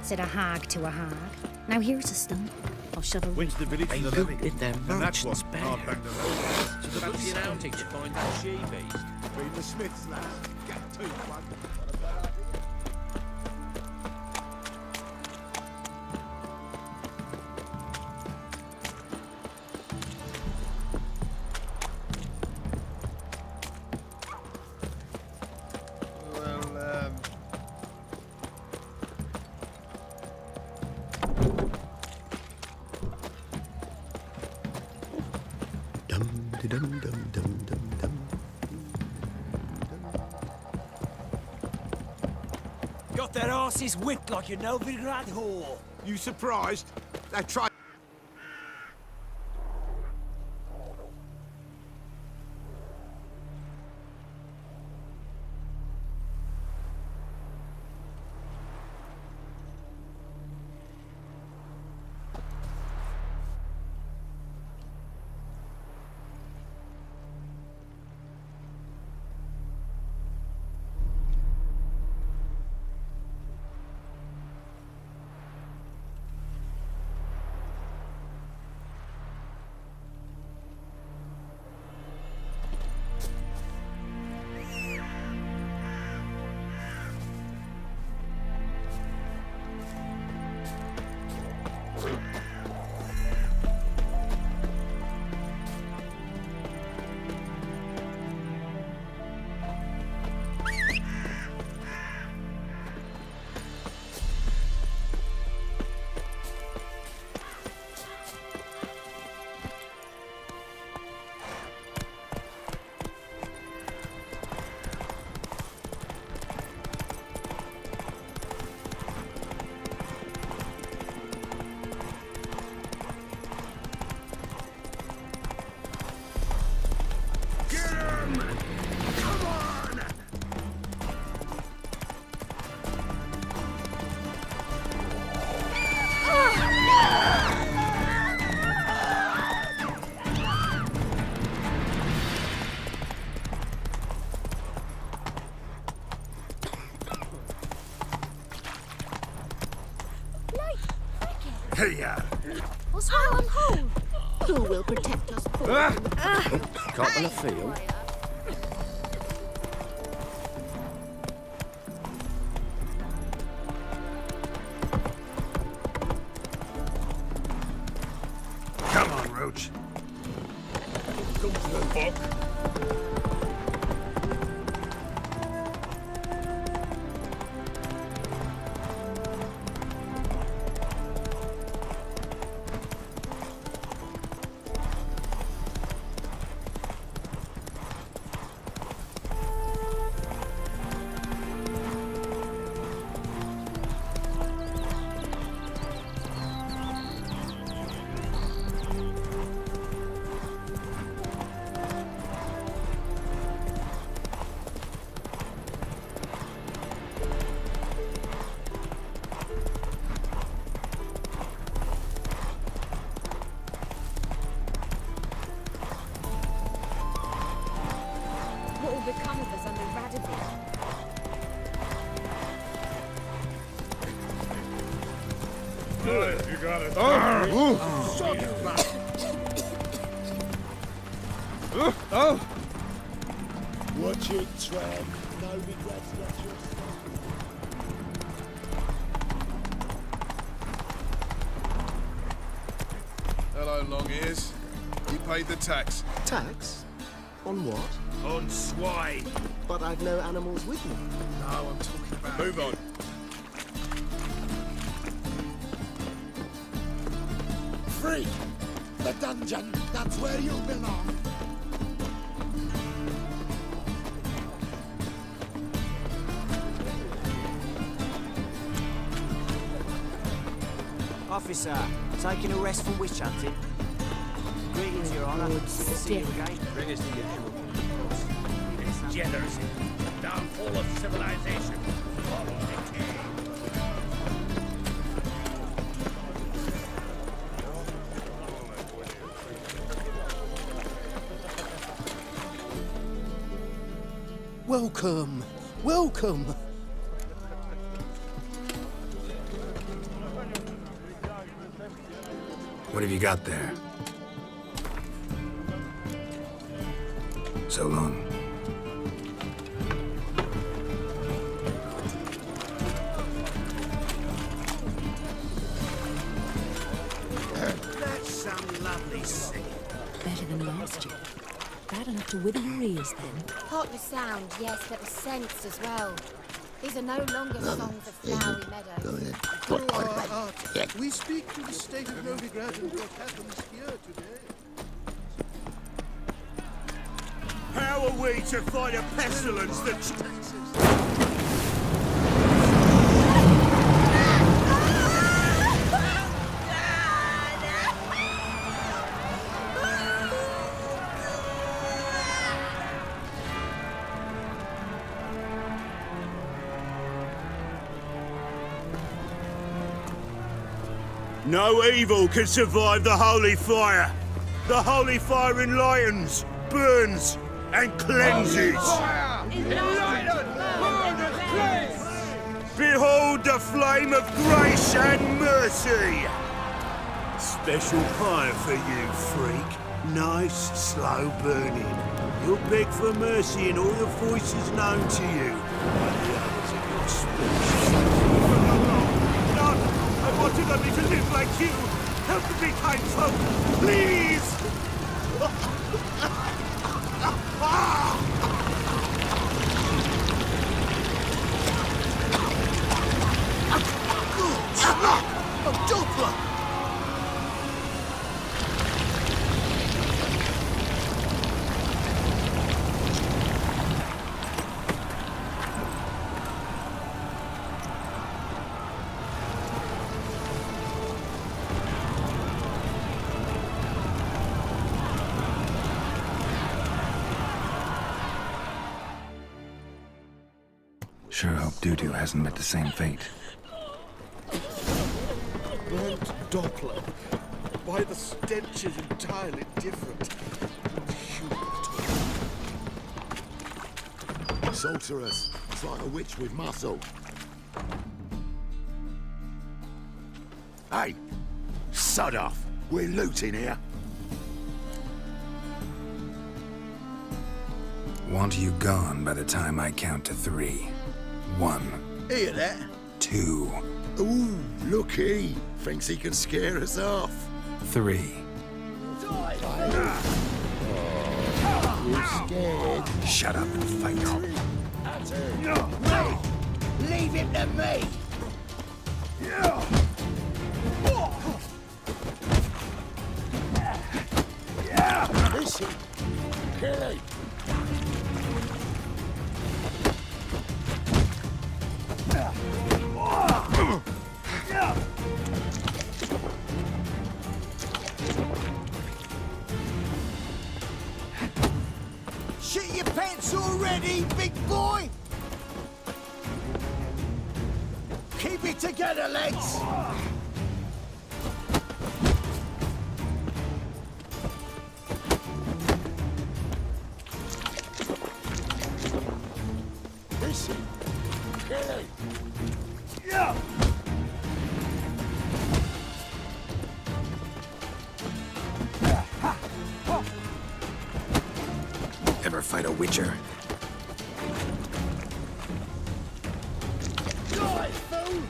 said a hag to a hag. Now here's a stump. I'll shove a Went to the village for the levy. in their And that's what merchant's bag. hard banged along. To the fancy an outing to find that she-beast. Read the Smiths, lads. Get to one. Got their asses whipped like a Novigrad whore. You surprised? They tried. Hey, What's wrong? Home. Who will protect us? Couple of field. come on, Roach. Go to the book. What will become of us under Radovid? Good, you got it. Shut your mouth. Watch it, Tram. No regrets left your Hello, long ears. You paid the tax. tax? On what? On swine. But I've no animals with me. No, I'm talking about. Move on. Free! The dungeon, that's where you belong. Officer, taking a rest from witch hunting. Greetings, Your Honour. Good to see you again. Bring us the usual. It's generous. Downfall of civilization. Follow decay. Welcome, welcome. What have you got there? So long. That's some lovely singing. Better than last year. Bad enough to wither your ears then. Part the sound, yes, but the sense as well. These are no longer songs of flowery meadows. Through our art, we speak to the state of Novigrad and what happens here today. How are we to fight a pestilence that... No evil can survive the holy fire. The holy fire enlightens, burns, and cleanses. Behold the flame of grace and mercy. Special fire for you, freak. Nice, slow burning. You'll beg for mercy in all the voices known to you. By the others of your species. None! I wanted only to live like you. Help me, kind folk, please! Sure hope Dudu hasn't met the same fate. Burnt Doppler. Why, the stench is entirely different. Sorceress. It's like a witch with muscle. Hey! Sod off! We're looting here. Want you gone by the time I count to 3. 1. Hear that? 2. Ooh, looky. Thinks he can scare us off. 3. You scared? Shut up and fight. Leave him to me! Listen, Kelly. Shit your pants already, big boy! Keep it together, lads! Listen, Kelly. Ever fight a witcher? Die, fool!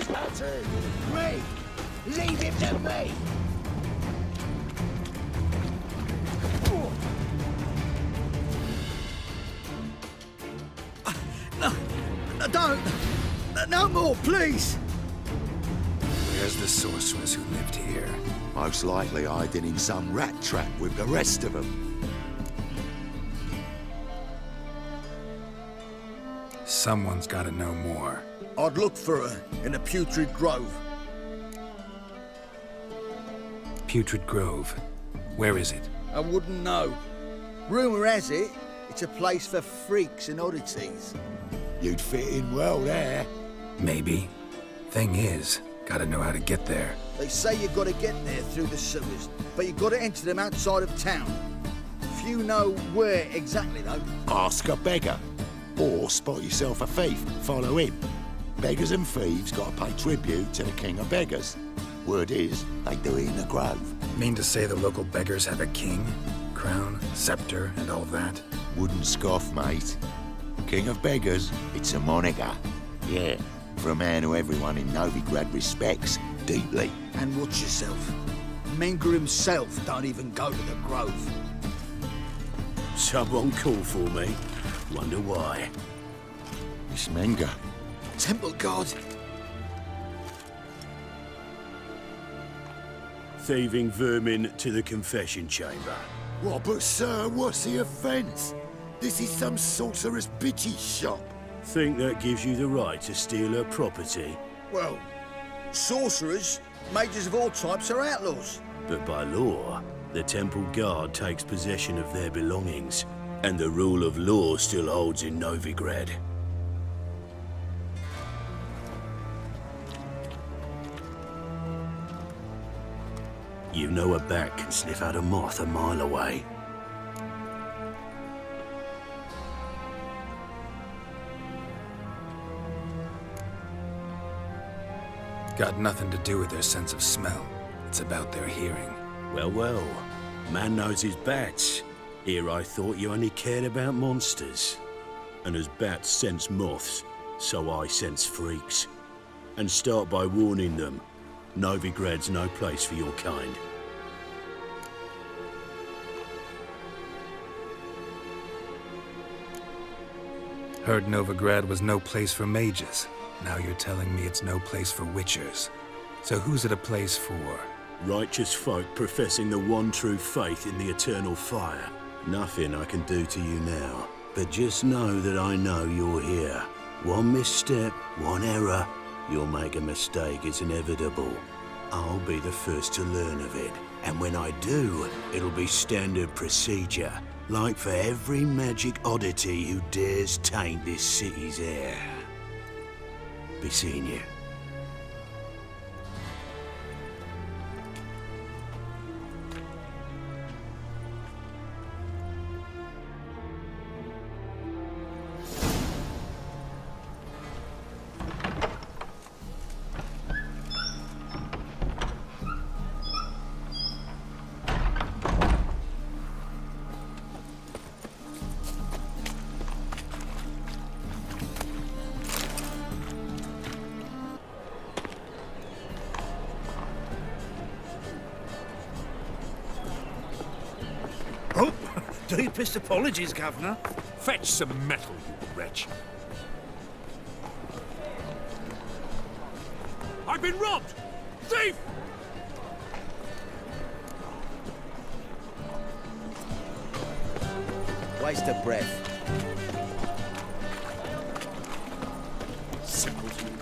That's it. Me! Leave him to me! No, don't! No more, please! Where's the sorceress who lived here? Most likely hiding in some rat trap with the rest of them. Someone's gotta know more. I'd look for her in the Putrid Grove. Putrid Grove. Where is it? I wouldn't know. Rumour has it, it's a place for freaks and oddities. You'd fit in well there. Maybe. Thing is, gotta know how to get there. They say you gotta get there through the sewers, but you gotta enter them outside of town. Few know where exactly, though. Ask a beggar. Or spot yourself a thief, follow him. Beggars and thieves gotta pay tribute to the king of beggars. Word is, they do it in the grove. Mean to say the local beggars have a king? Crown, scepter, and all that? Wouldn't scoff, mate. King of beggars, it's a moniker. Yeah, for a man who everyone in Novigrad respects deeply. And watch yourself. Menger himself don't even go to the grove. Someone called for me. Wonder why. It's Menger. Temple God. Thieving vermin to the confession chamber. What, but sir, what's the offence? This is some sorcerer's bitchy shop. Think that gives you the right to steal her property? Well, sorcerers, mages of all types are outlaws. But by law, the temple guard takes possession of their belongings, and the rule of law still holds in Novigrad. You know a bat can sniff out a moth a mile away. Got nothing to do with their sense of smell. It's about their hearing. Well, well. Man knows his bats. Here I thought you only cared about monsters. And as bats sense moths, so I sense freaks. And start by warning them. Novigrad's no place for your kind. Heard Novigrad was no place for mages. Now you're telling me it's no place for witchers. So who's it a place for? Righteous folk professing the one true faith in the eternal fire. Nothing I can do to you now. But just know that I know you're here. One misstep, one error, you'll make a mistake, it's inevitable. I'll be the first to learn of it. And when I do, it'll be standard procedure. Like for every magic oddity who dares taint this city's air. Be seeing you. Oh, deepest apologies, Governor. Fetch some metal, you wretch. I've been robbed! Thief! Waste of breath. Simpleton.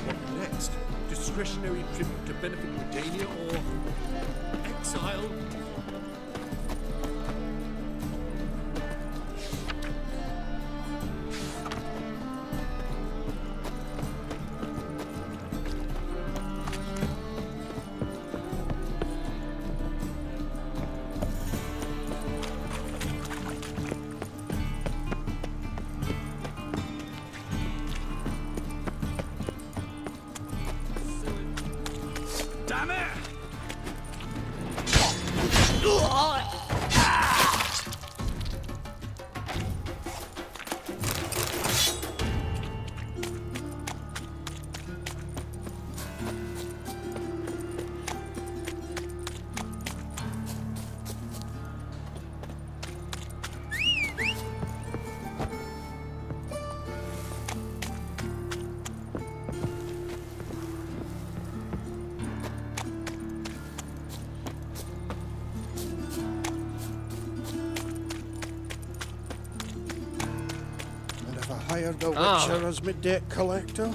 What next? Discretionary tribute to benefit Redania or exile? Damn it! And if I hired a witcher as my debt collector?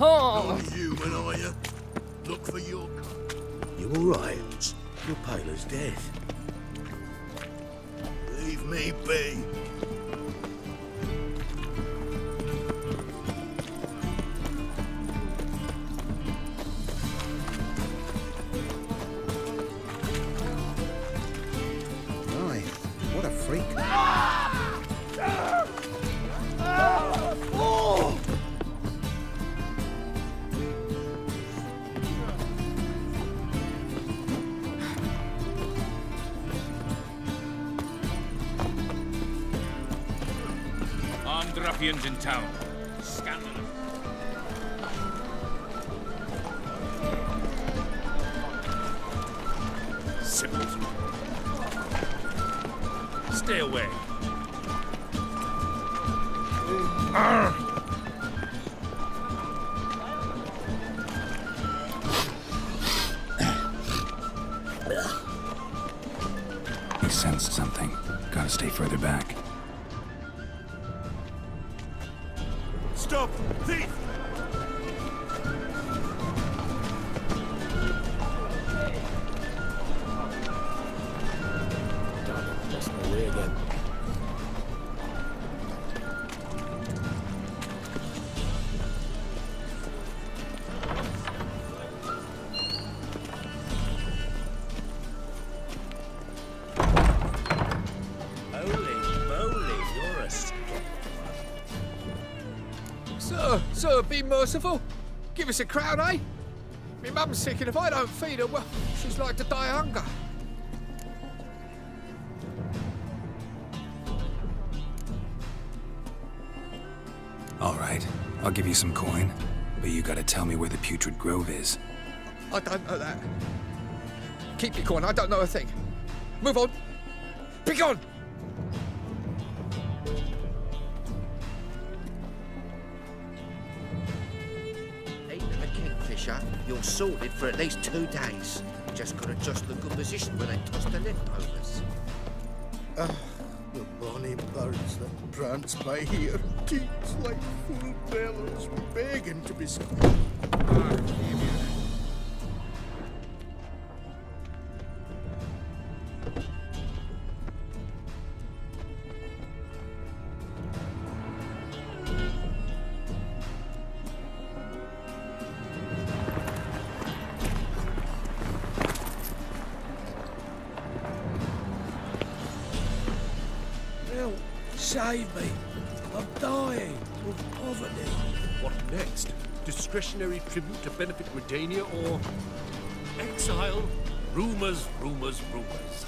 Oh, human, are you? Look for your... You all right? You're pale as death. Leave me be. ruffians in town. Scandalous. Simpleton. Stay away. He sensed something. Gotta stay further back. Stop! Thief! Lost my way again. Holy moly, you're a Sir, be merciful. Give us a crown, eh? Me mum's sick, and if I don't feed her, well, she's like to die of hunger. All right, I'll give you some coin, but you gotta tell me where the Putrid Grove is. I don't know that. Keep your coin, I don't know a thing. Move on. Be gone! Eating a kingfisher, you're sorted for at least 2 days. Just gotta adjust the good position when they toss the leftovers. The bonny birds that prance by here, teats like full bellows, begging to be squeezed. Help! Save me! I'm dying of poverty. What next? Discretionary tribute to benefit Redania or exile? Rumors, rumors, rumors.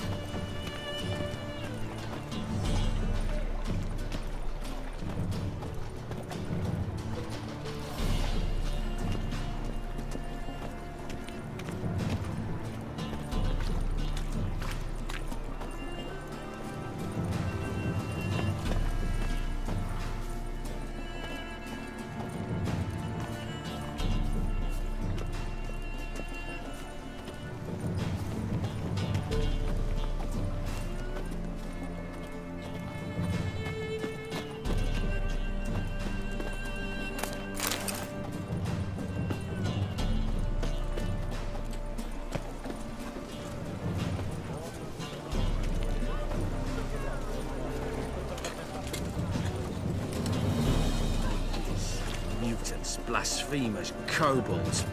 Mutants, blasphemers, kobolds.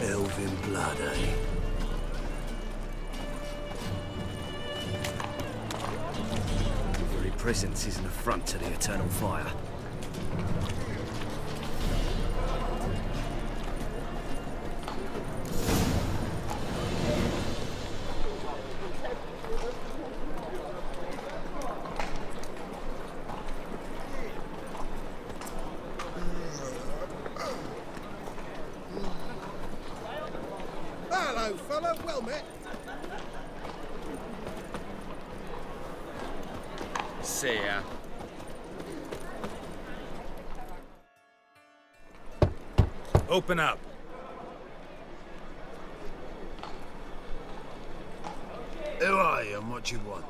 Elven blood, eh? Your very presence is an affront to the eternal fire. Hello, fella. Well met. See ya. Open up. Who are you and what you want?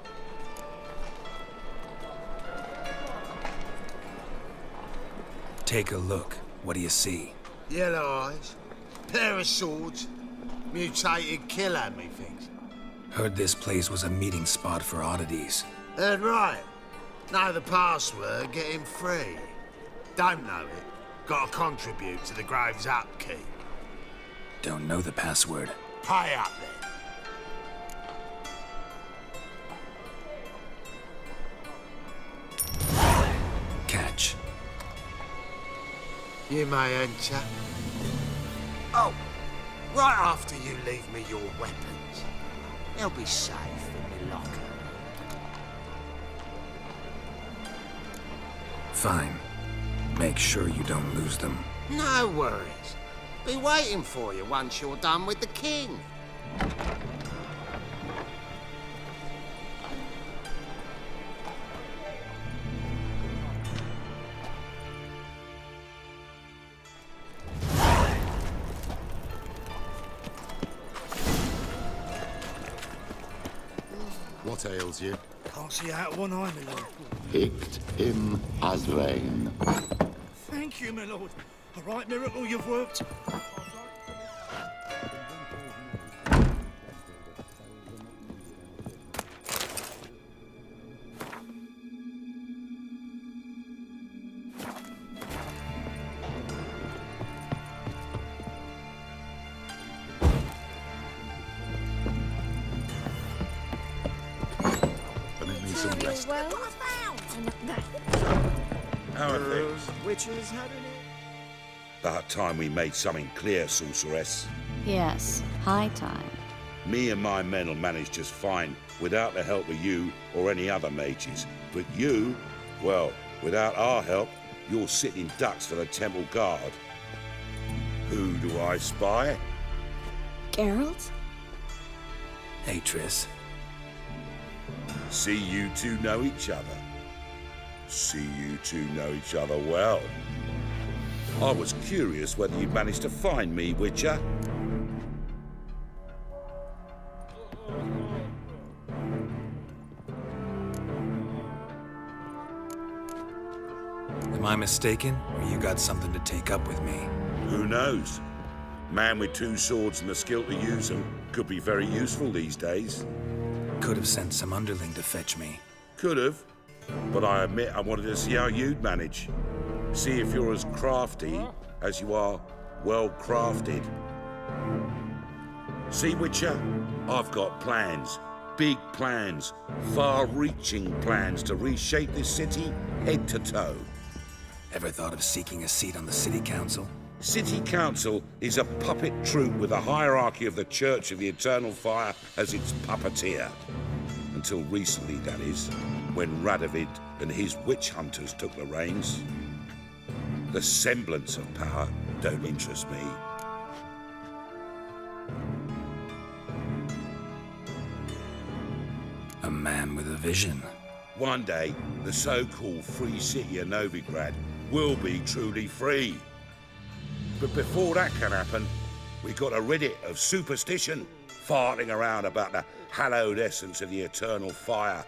Take a look. What do you see? Yellow eyes, pair of swords, mutated killer, methinks. Heard this place was a meeting spot for oddities. Heard right. Know the password, get him free. Don't know it, gotta contribute to the Grove's upkeep. Don't know the password. Pay up then. Catch. You may enter. Oh, right after you leave me your weapons. They'll be safe in my locker. Fine. Make sure you don't lose them. No worries. Be waiting for you once you're done with the king. What ails you? Can't see out one eye, my lord. Picked him as rain. Thank you, my lord. A right miracle you've worked. Some rest. Well, How are things? Witches having it? About time we made something clear, sorceress. Yes, high time. Me and my men will manage just fine without the help of you or any other mages. But you, well, without our help, you're sitting ducks for the temple guard. Who do I spy? Geralt? Hey, Triss. See you two know each other. See you two know each other well. I was curious whether you'd managed to find me, Witcher. Am I mistaken, or you got something to take up with me? Who knows? Man with two swords and the skill to use them could be very useful these days. Could have sent some underling to fetch me. Could have, but I admit I wanted to see how you'd manage. See if you're as crafty as you are well-crafted. See, Witcher? I've got plans. Big plans. Far-reaching plans to reshape this city head to toe. Ever thought of seeking a seat on the city council? City Council is a puppet troupe with a hierarchy of the Church of the Eternal Fire as its puppeteer. Until recently, that is, when Radovid and his witch hunters took the reins. The semblance of power don't interest me. A man with a vision. One day, the so-called free city of Novigrad will be truly free. But before that can happen, we got to rid it of superstition, farting around about the hallowed essence of the eternal fire.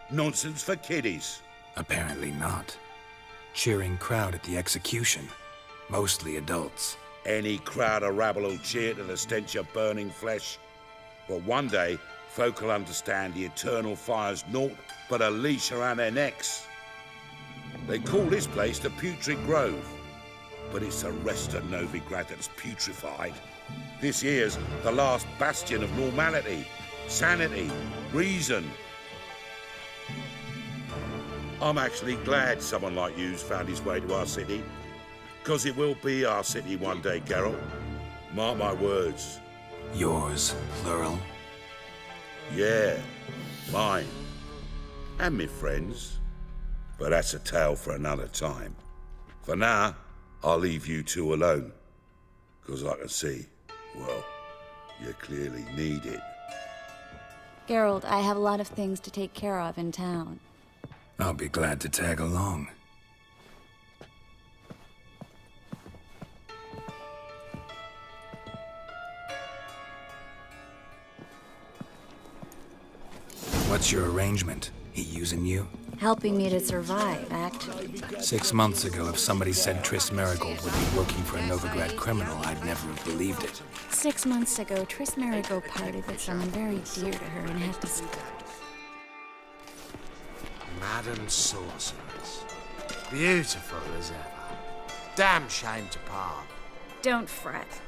Nonsense for kiddies. Apparently not. Cheering crowd at the execution. Mostly adults. Any crowd of rabble will cheer to the stench of burning flesh. But one day, folk will understand the eternal fire's naught but a leash around their necks. They call this place the Putrid Grove. But it's the rest of Novigrad that's putrefied. This here's the last bastion of normality, sanity, reason. I'm actually glad someone like you's found his way to our city. 'Cause it will be our city one day, Geralt. Mark my words. Yours, plural. Yeah, mine. And me friends. But that's a tale for another time. For now, I'll leave you two alone. 'Cause I can see, well, you clearly need it. Geralt, I have a lot of things to take care of in town. I'll be glad to tag along. What's your arrangement? He using you? Helping me to survive, actually. 6 months ago, if somebody said Triss Marigold would be working for a Novigrad criminal, I'd never have believed it. 6 months ago, Triss Marigold parted with someone very dear to her and had to... Madam Sorceress. Beautiful as ever. Damn shame to part. Don't fret.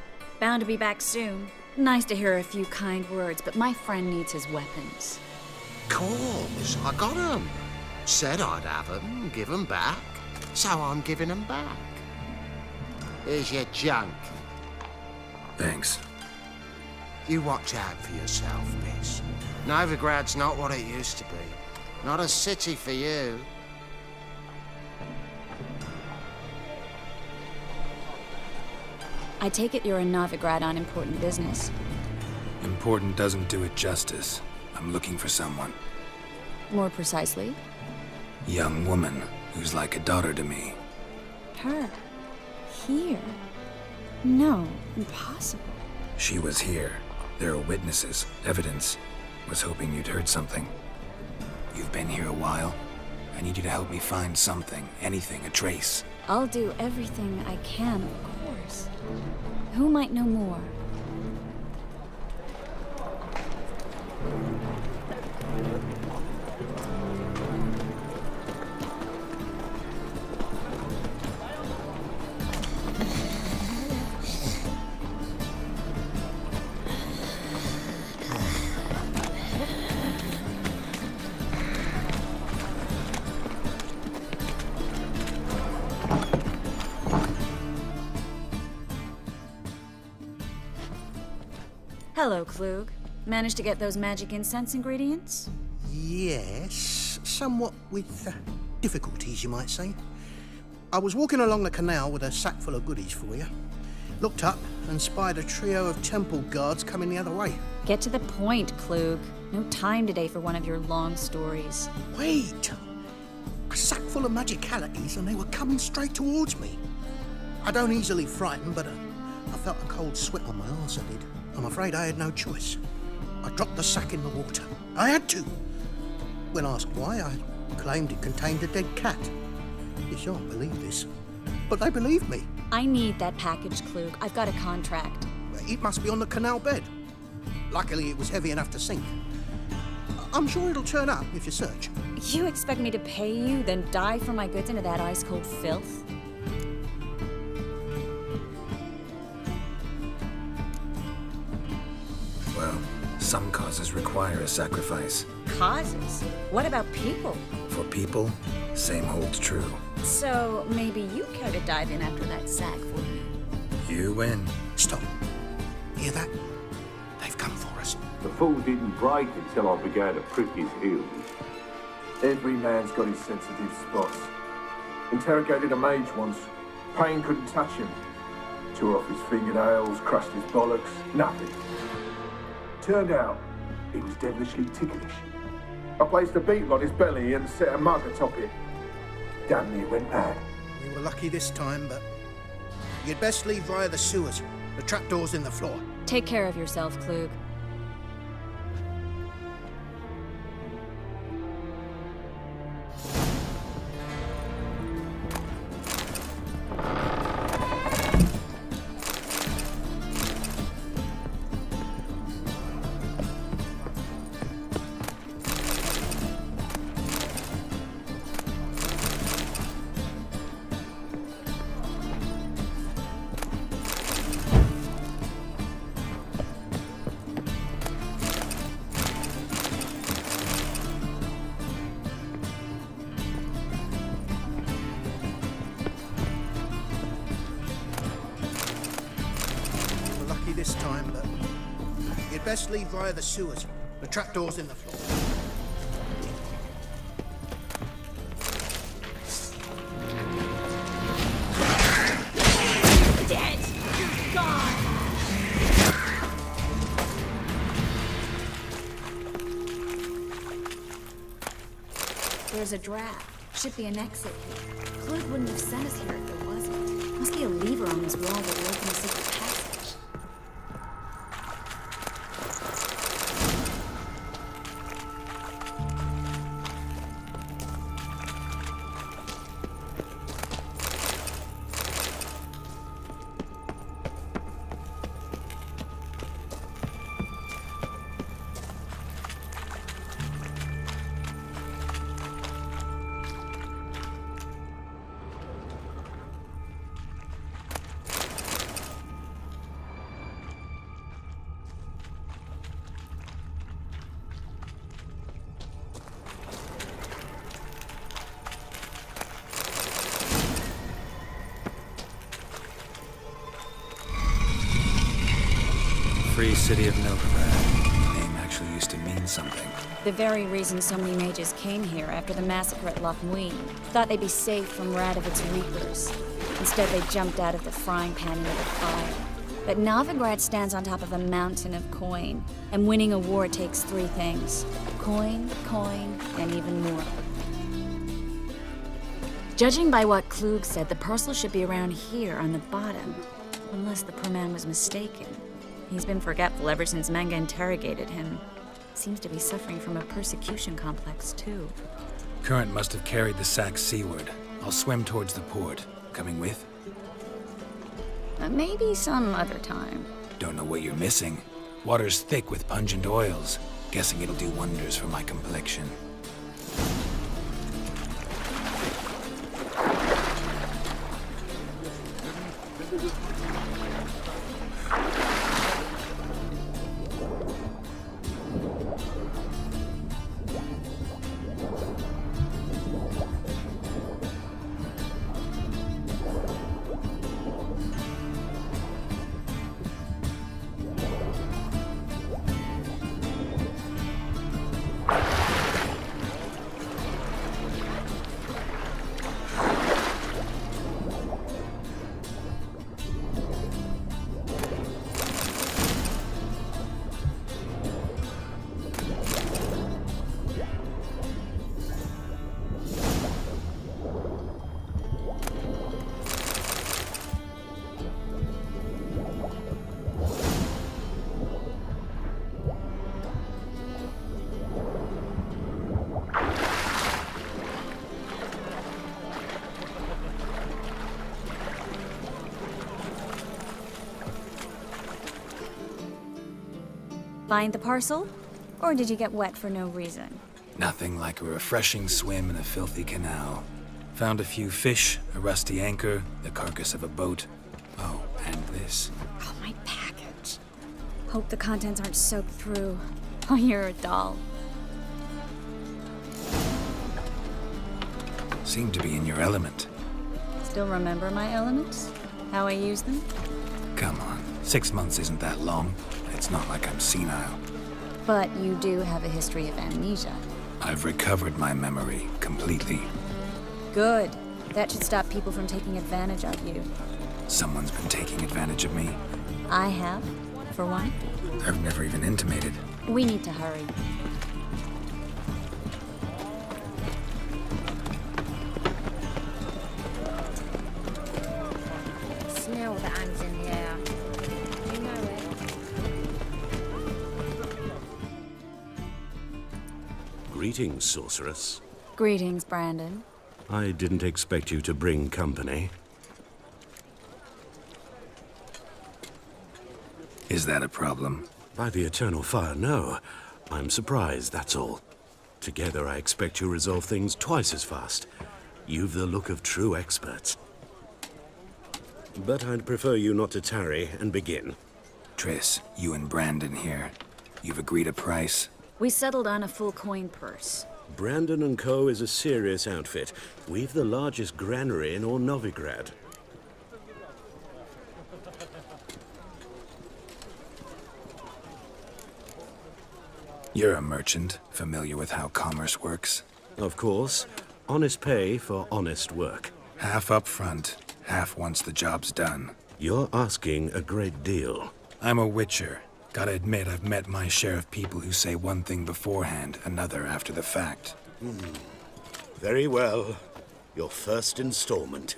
Bound to be back soon. Nice to hear a few kind words, but my friend needs his weapons. Course, I got 'em. Said I'd have 'em, give 'em back. So I'm giving 'em back. Here's your junk. Thanks. You watch out for yourself, miss. Novigrad's not what it used to be. Not a city for you. I take it you're in Novigrad on important business. Important doesn't do it justice. I'm looking for someone. More precisely? Young woman who's like a daughter to me. Her? Here? No, impossible. She was here. There are witnesses, evidence. Was hoping you'd heard something. You've been here a while. I need you to help me find something, anything, a trace. I'll do everything I can, of course. Who might know more? Hello, Klug. Managed to get those magic incense ingredients? Yes, somewhat with difficulties, you might say. I was walking along the canal with a sack full of goodies for you. Looked up and spied a trio of temple guards coming the other way. Get to the point, Klug. No time today for one of your long stories. Wait! A sack full of magicalities and they were coming straight towards me. I don't easily frighten, but I felt a cold sweat on my arse, I did. I'm afraid I had no choice. I dropped the sack in the water. I had to. When asked why, I claimed it contained a dead cat. You shan't believe this, but they believed me. I need that package, Klug. I've got a contract. It must be on the canal bed. Luckily, it was heavy enough to sink. I'm sure it'll turn up if you search. You expect me to pay you, then dive for my goods into that ice-cold filth? Well, some causes require a sacrifice. Causes? What about people? For people, same holds true. So maybe you care to dive in after that sack for me? You win. Stop. Hear that? They've come for us. The fall didn't break until I began to prick his heels. Every man's got his sensitive spots. Interrogated a mage once. Pain couldn't touch him. Tore off his fingernails, crushed his bollocks, nothing. Turned out, he was devilishly ticklish. I placed a beetle on his belly and set a mug atop it. Damn near went mad. We were lucky this time, but you'd best leave via the sewers. The trapdoor's in the floor. Take care of yourself, Klug. This time, but you'd best leave via the sewers. The trapdoor's in the floor. Dead! Gone! There's a draft. Should be an exit here. Klug wouldn't have sent us here if there wasn't. Must be a lever on this wall that will open a secret passage. free city of Novigrad. The name actually used to mean something. The very reason so many mages came here after the massacre at Loch Muin. Thought they'd be safe from Radovic's reapers. Instead, they jumped out of the frying pan into the fire. But Novigrad stands on top of a mountain of coin, and winning a war takes three things. Coin, coin, and even more. Judging by what Klug said, the parcel should be around here on the bottom. Unless the poor man was mistaken. He's been forgetful ever since Manga interrogated him. Seems to be suffering from a persecution complex, too. Current must have carried the sack seaward. I'll swim towards the port. Coming with? Maybe some other time. Don't know what you're missing. Water's thick with pungent oils. Guessing it'll do wonders for my complexion. Find the parcel? Or did you get wet for no reason? Nothing like a refreshing swim in a filthy canal. Found a few fish, a rusty anchor, the carcass of a boat. Oh, and this. Oh, my package. Hope the contents aren't soaked through. Oh, you're a doll. Seem to be in your element. Still remember my elements? How I use them? Come on, 6 months isn't that long. It's not like I'm senile. But you do have a history of amnesia. I've recovered my memory completely. Good. That should stop people from taking advantage of you. Someone's been taking advantage of me. I have, for one. I've never even intimated. We need to hurry. Smell the ants in the air. You know it. Greetings, sorceress. Greetings, Brandon. I didn't expect you to bring company. Is that a problem? By the eternal fire, no. I'm surprised, that's all. Together, I expect you resolve things twice as fast. You've the look of true experts. But I'd prefer you not to tarry and begin. Triss, you and Brandon here. You've agreed a price? We settled on a full coin purse. Brandon & Co. is a serious outfit. We've the largest granary in all Novigrad. You're a merchant, familiar with how commerce works? Of course. Honest pay for honest work. Half up front, half once the job's done. You're asking a great deal. I'm a witcher. Gotta admit, I've met my share of people who say one thing beforehand, another after the fact. Very well. Your first installment.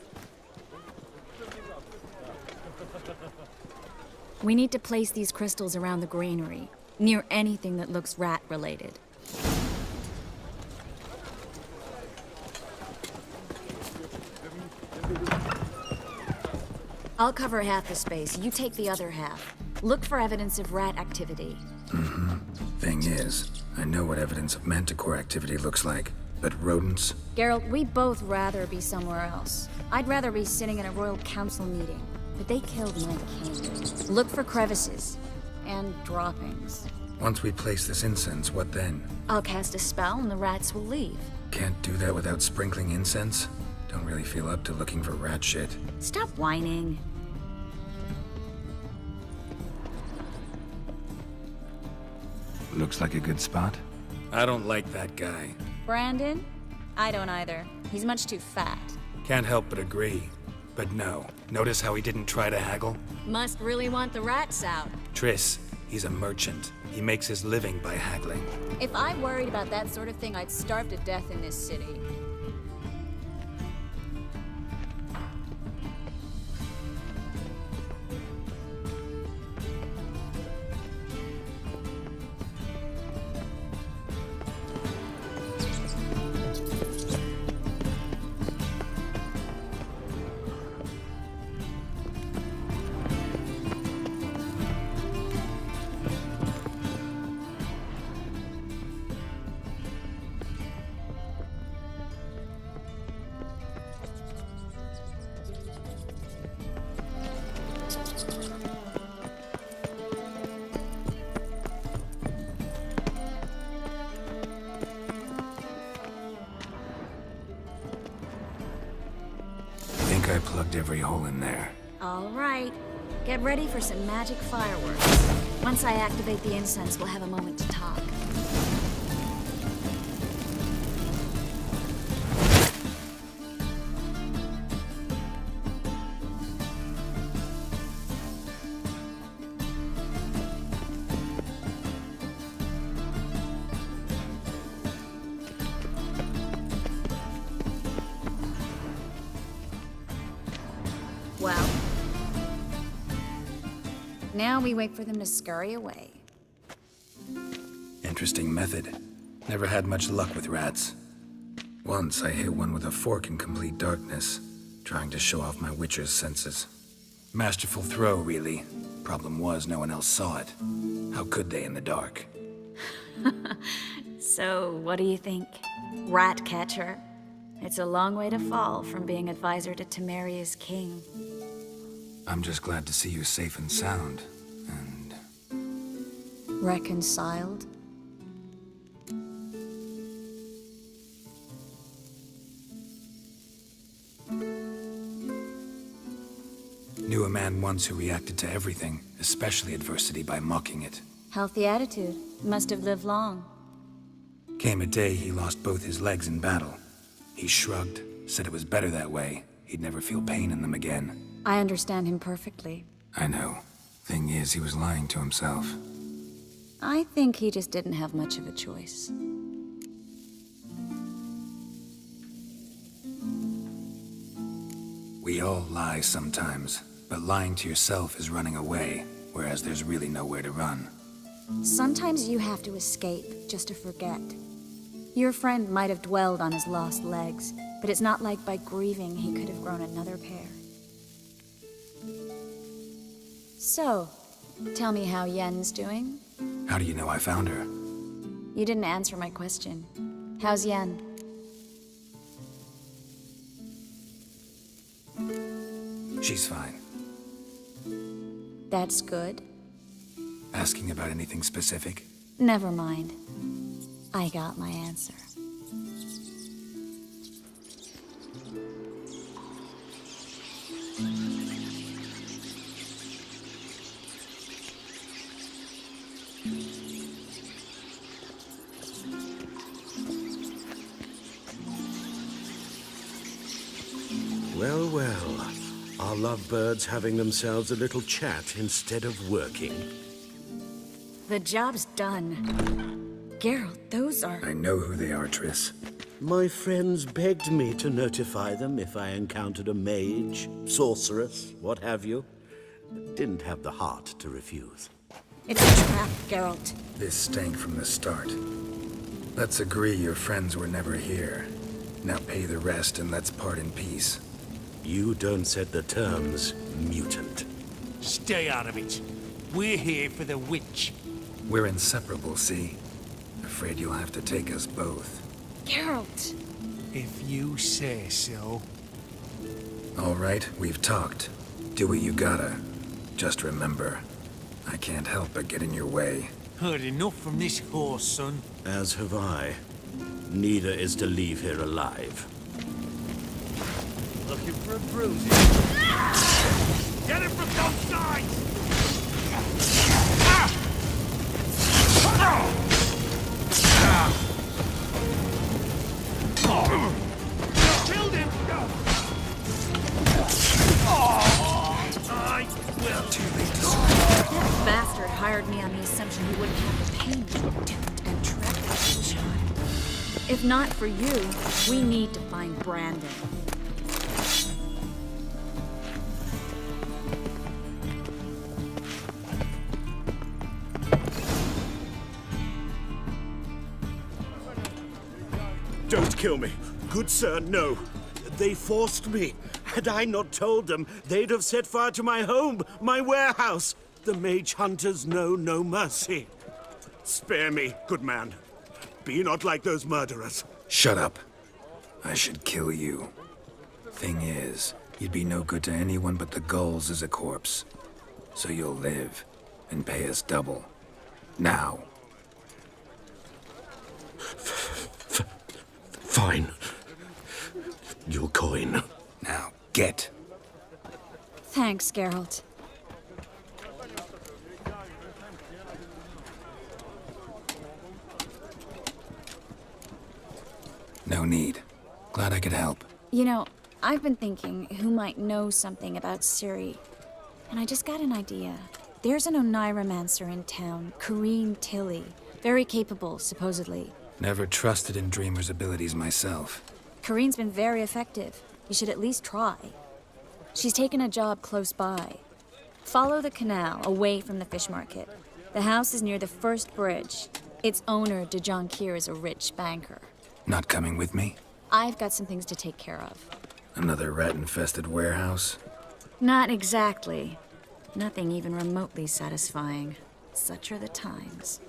We need to place these crystals around the granary, near anything that looks rat-related. I'll cover half the space, you take the other half. Look for evidence of rat activity. Thing is, I know what evidence of manticore activity looks like, but rodents? Geralt, we'd both rather be somewhere else. I'd rather be sitting in a royal council meeting, but they killed my king. Look for crevices and droppings. Once we place this incense, what then? I'll cast a spell and the rats will leave. Can't do that without sprinkling incense? Don't really feel up to looking for rat shit. Stop whining. Looks like a good spot. I don't like that guy. Brandon? I don't either. He's much too fat. Can't help but agree. But no. Notice how he didn't try to haggle? Must really want the rats out. Triss, he's a merchant. He makes his living by haggling. If I worried about that sort of thing, I'd starve to death in this city. I plugged every hole in there. All right. Get ready for some magic fireworks. Once I activate the incense, we'll have a moment to talk. Well, now we wait for them to scurry away. Interesting method. Never had much luck with rats. Once I hit one with a fork in complete darkness, trying to show off my witcher's senses. Masterful throw, really. Problem was, no one else saw it. How could they in the dark? So, what do you think? Rat catcher? It's a long way to fall from being advisor to Temeria's king. I'm just glad to see you safe and sound, and... Reconciled? Knew a man once who reacted to everything, especially adversity, by mocking it. Healthy attitude. Must have lived long. Came a day he lost both his legs in battle. He shrugged, said it was better that way. He'd never feel pain in them again. I understand him perfectly. I know. Thing is, he was lying to himself. I think he just didn't have much of a choice. We all lie sometimes, but lying to yourself is running away, whereas there's really nowhere to run. Sometimes you have to escape just to forget. Your friend might have dwelled on his lost legs, but it's not like by grieving he could have grown another pair. So, tell me how Yen's doing? How do you know I found her? You didn't answer my question. How's Yen? She's fine. That's good. Asking about anything specific? Never mind. I got my answer. Well, well. Our lovebirds having themselves a little chat instead of working. The job's done. Geralt, those are... I know who they are, Triss. My friends begged me to notify them if I encountered a mage, sorceress, what have you. Didn't have the heart to refuse. It's a trap, Geralt. This stank from the start. Let's agree your friends were never here. Now pay the rest and let's part in peace. You don't set the terms, mutant. Stay out of it. We're here for the witch. We're inseparable, see? Afraid you'll have to take us both. Geralt! If you say so. All right, we've talked. Do what you gotta. Just remember, I can't help but get in your way. Heard enough from this horse, son. As have I. Neither is to leave here alive. Looking for a bruising? Get it from both sides! Ah! Navigrad hired me on the assumption he wouldn't have to pay me. Doomed and trapped, child. If not for you, we need to find Brandon. Don't kill me. Good sir, no. They forced me. Had I not told them, they'd have set fire to my home, my warehouse. The mage hunters know no mercy. Spare me, good man. Be not like those murderers. Shut up. I should kill you. Thing is, you'd be no good to anyone but the gulls as a corpse. So you'll live and pay us double. Now. Fine. Your coin. Now, get. Thanks, Geralt. No need. Glad I could help. You know, I've been thinking who might know something about Ciri. And I just got an idea. There's an Oneiromancer in town, Kareem Tilly. Very capable, supposedly. Never trusted in Dreamer's abilities myself. Kareen's been very effective. You should at least try. She's taken a job close by. Follow the canal, away from the fish market. The house is near the first bridge. Its owner, Dejon Kier, is a rich banker. Not coming with me? I've got some things to take care of. Another rat-infested warehouse? Not exactly. Nothing even remotely satisfying. Such are the times.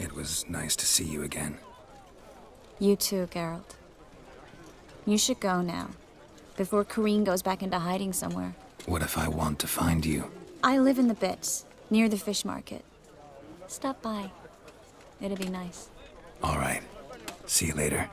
It was nice to see you again. You too, Geralt. You should go now, before Kareen goes back into hiding somewhere. What if I want to find you? I live in the Bits, near the fish market. Stop by. It'd be nice. All right. See you later.